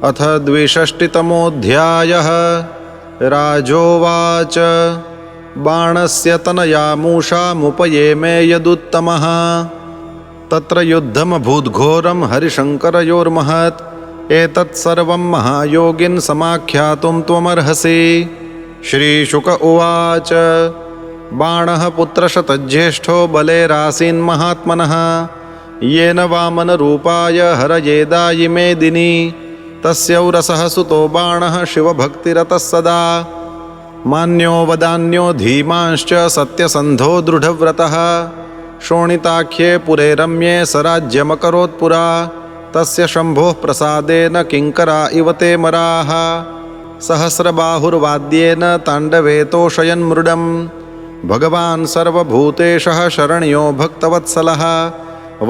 अथ द्विषष्टितमोऽध्यायः। राजोवाच बाणस्य तनया मूषामुपयेमे यदुत्तमः तत्र युद्धमभूद्घोरं हरिशङ्करयोर्महत् एतत्सर्वं महायोगिन् समाख्यातुं त्वमर्हसि। श्रीशुक उवाच बाणः पुत्रशतज्येष्ठो बलेरासीन्महात्मनः येन वामनरूपाय हरयेदायिमे दिनि तस्यौरसः सुतो बाणः शिवभक्तिरतः सदा मान्यो वदान्यो धीमांश्च सत्यसन्धो दृढव्रतः शोणिताख्ये पुरे रम्ये सराज्यमकरोत्पुरा तस्य शम्भोः प्रसादेन किङ्करा इव ते मराः सहस्रबाहुर्वाद्येन ताण्डवेतोषयन्मृडं भगवान् सर्वभूतेशः शरण्यो भक्तवत्सलः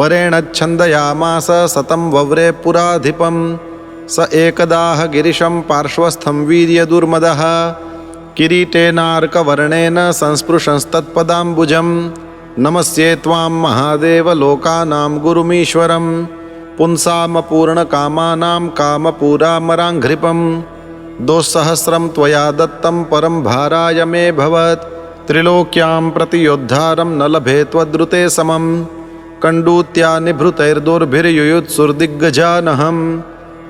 वरेणच्छन्दयामास सतं वव्रे पुराधिपं स एकदाह गिरिशं पार्श्वस्थं वीर्यदुर्मदः किरीटेनार्कवर्णेन संस्पृशंस्तत्पदाम्बुजं नमस्ये त्वां महादेव लोकानां गुरुमीश्वरं पुंसामपूर्णकामानां कामपूरामराङ्घ्रिपं दोःसहस्रं त्वया दत्तं परं भाराय मे भवत् त्रिलोक्यां प्रतियोद्धारं न लभे त्वद्रुते समं कण्डूत्या निभृतैर्दुर्भिर्युयुत्सुर्दिग्गजानहम्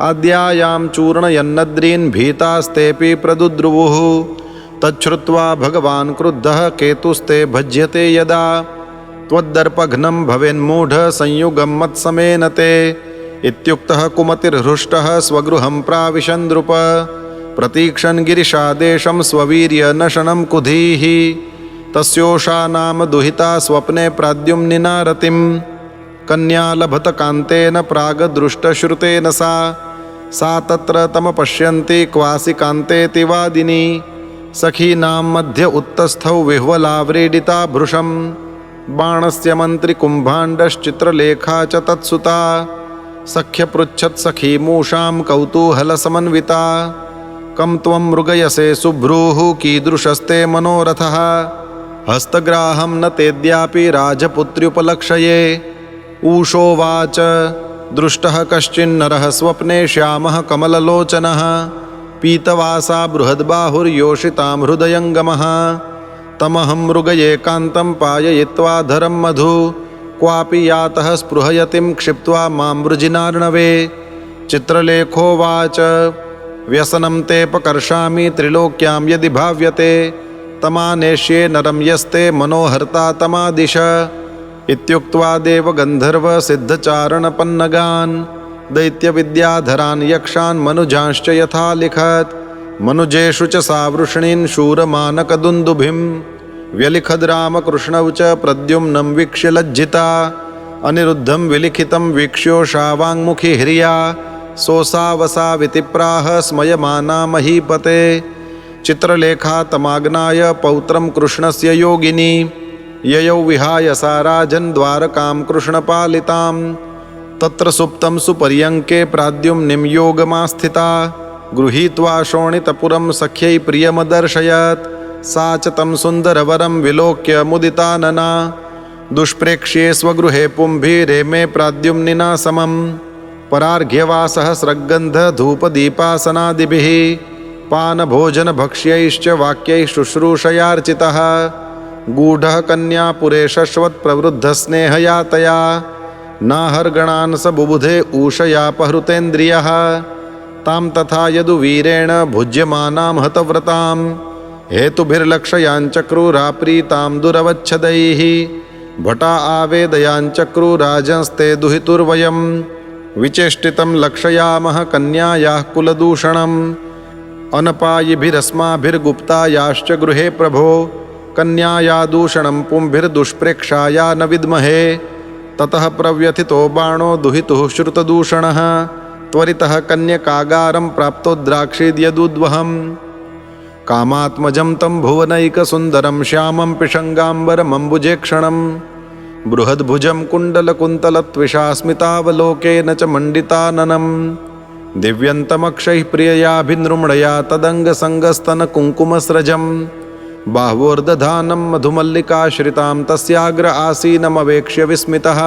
आद्यायां चूर्णयन्नद्रीन् भीतास्तेऽपि प्रदुद्रुवुः तच्छ्रुत्वा भगवान् क्रुद्धः केतुस्ते भज्यते यदा त्वद्दर्पघ्नं भवेन्मूढ संयुगं मत्समेन ते इत्युक्तः कुमतिर्हृष्टः स्वगृहं प्राविशन् नृप प्रतीक्षन् गिरिशादेशं स्ववीर्यनशनं कुधीः तस्योषा नाम दुहिता स्वप्ने प्राद्युम्निना रतिं कन्या लभत कान्तेन प्रागदृष्टश्रुतेन सा तत्र तमपश्यन्ति क्वासि कान्तेति वादिनी सखीनां मध्ये उत्तस्थौ विह्वलाव्रीडिता भृशं बाणस्य मन्त्री कुम्भाण्डश्चित्रलेखा च तत्सुता सख्यपृच्छत् सखीमूषां कौतूहलसमन्विता कं त्वं मृगयसे सुभ्रूः कीदृशस्ते मनोरथः हस्तग्राहं न तेद्यापि राजपुत्र्युपलक्षये ऊषोवाच दृष्टः कश्चिन्नरः स्वप्ने श्यामः कमललोचनः पीतवासा बृहद्बाहुर्योषितां हृदयङ्गमः तमहं मृगये कान्तं पाययित्वा धरं मधु क्वापि यातः स्पृहयतिं क्षिप्त्वा मां वृजिनार्णवे चित्रलेखोवाच व्यसनं तेऽपकर्षामि त्रिलोक्यां यदि भाव्यते तमानेष्ये नरं यस्ते मनोहर्ता तमादिश इत्युक्त्वा देवगन्धर्वसिद्धचारणपन्नगान् दैत्यविद्याधरान् यक्षान् मनुजांश्च यथा लिखत् मनुजेषु च सा वृष्णीन् शूरमानकदुन्दुभिं व्यलिखद् रामकृष्णौ च प्रद्युम्नं वीक्ष्य लज्जिता अनिरुद्धं विलिखितं वीक्ष्योषा वाङ्मुखी ह्रिया सोऽसावसाविति प्राह स्मयमाना महीपते चित्रलेखा तमाग्नाय पौत्रं कृष्णस्य योगिनी ययौ विहाय सा राजन् द्वारकां कृष्णपालितां तत्र सुप्तं सुपर्यङ्के प्राद्युम्निं योगमास्थिता गृहीत्वा शोणितपुरं सख्यै प्रियमदर्शयत् सा च तं सुन्दरवरं विलोक्य मुदितानना दुष्प्रेक्ष्ये स्वगृहे पुंभिरे मे प्राद्युम्निना समं परार्घ्यवासहस्रगन्धधूपदीपासनादिभिः पानभोजनभक्ष्यैश्च वाक्यैः शुश्रूषयार्चितः गूढः कन्यापुरे शश्वत् प्रवृद्धस्नेहया तया नाहर्गणान् स बुबुधे ऊषयापहृतेन्द्रियः तां तथा यदुवीरेण भुज्यमानां हतव्रतां हेतुभिर्लक्षयाञ्चक्रुराप्रीतां दुरवच्छदैः भटा आवेदयाञ्चक्रुराजंस्ते दुहितुर्वयं विचेष्टितं लक्षयामः कन्यायाः कुलदूषणम् अनपायिभिरस्माभिर्गुप्तायाश्च गृहे प्रभो कन्याया दूषणं पुंभिर्दुष्प्रेक्षाया न विद्महे ततः प्रव्यथितो बाणो दुहितुः श्रुतदूषणः त्वरितः कन्यकागारं प्राप्तोद्राक्षीद्यदुद्वहं कामात्मजं तं भुवनैकसुन्दरं श्यामं पिशङ्गाम्बरमम्बुजेक्षणं बृहद्भुजं कुण्डलकुन्तलत्विषा स्मितावलोकेन च मण्डिताननं दिव्यन्तमक्षैः प्रिययाभिनृम्णया तदङ्गसङ्गस्तनकुङ्कुमस्रजं बाह्वोर्दधानं मधुमल्लिकाश्रितां तस्याग्र आसीनमवेक्ष्य विस्मितः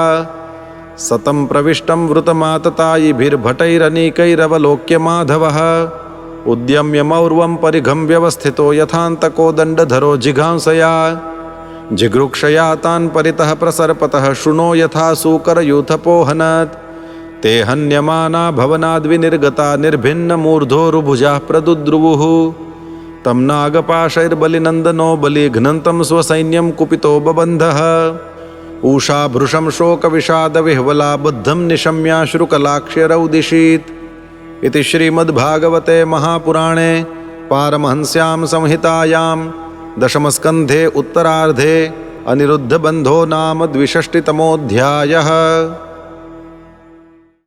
सतं प्रविष्टं वृतमाततायिभिर्भटैरनीकैरवलोक्य माधवः उद्यम्य मौर्वं परिघं व्यवस्थितो यथान्तको दण्डधरो जिघांसया जिगृक्षया तान् परितः प्रसर्पतः शृणो यथा सूकरयूथपोहनत् ते हन्यमाना भवनाद्विनिर्गता निर्भिन्नमूर्धोरुभुजाः प्रदुद्रुवुः तं नागपाशैर्बलिनन्दनो बलिघ्नन्तं स्वसैन्यं कुपितो बबन्धः ऊषाभृशं शोकविषादविह्वला बुद्धं निशम्याश्रुकलाक्ष्यरौदिशीत् इति श्रीमद्भागवते महापुराणे पारमहंस्यां संहितायां दशमस्कन्धे उत्तरार्धे अनिरुद्धबन्धो नाम 62तमोऽध्यायः।